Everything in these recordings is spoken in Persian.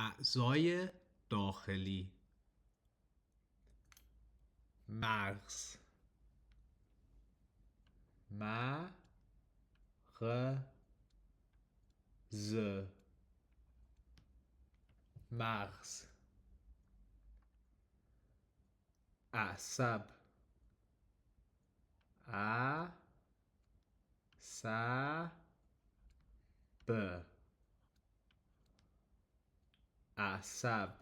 اعضای داخلی: مغز، مغز، مغز. اعصاب، اعصاب، اعصاب.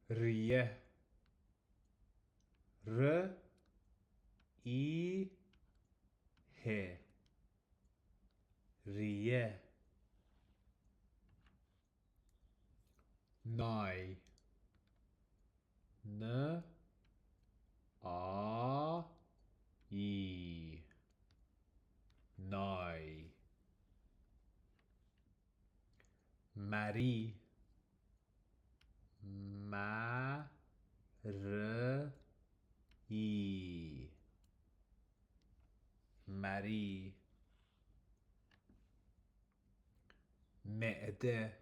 ریه، ریه، ریه. نای، نای، نای. مری، مری، مری. معده،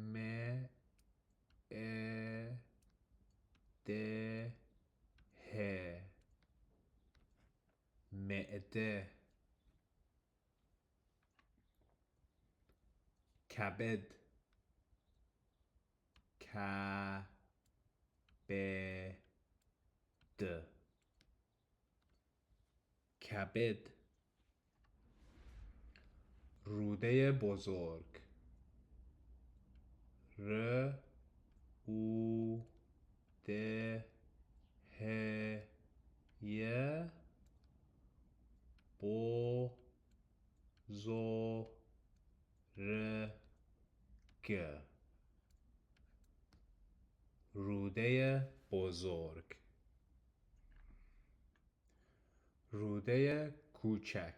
معده، معده. کبد، کبد، کبد. روده بزرگ: روده بزرگ، روده بزرگ. روده کوچک: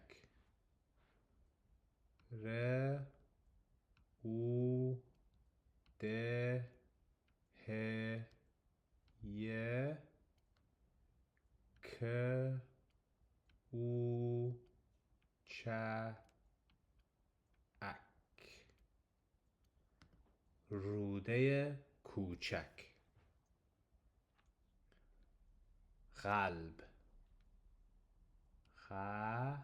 روده کوچک، روده کوچک. قلب، قلب،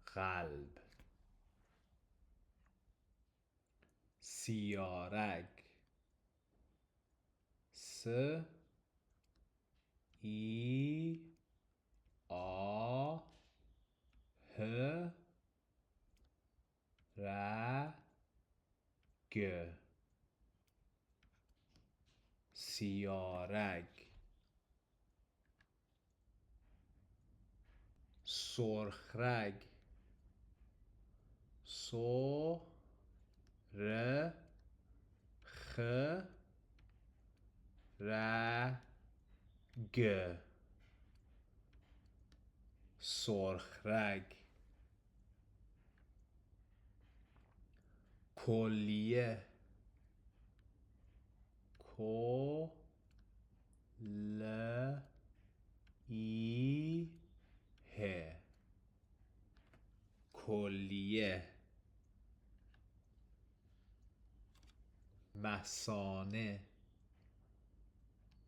قلب. سیارک: سیارک، سیارک. سرخ رگ، سرخ، رگ، سرخ رگ. کلیه، کلیه، کلیه. مثانه،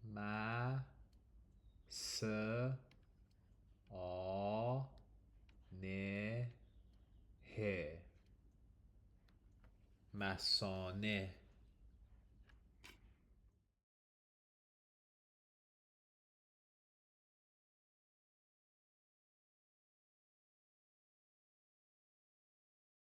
مثانه، مثانه.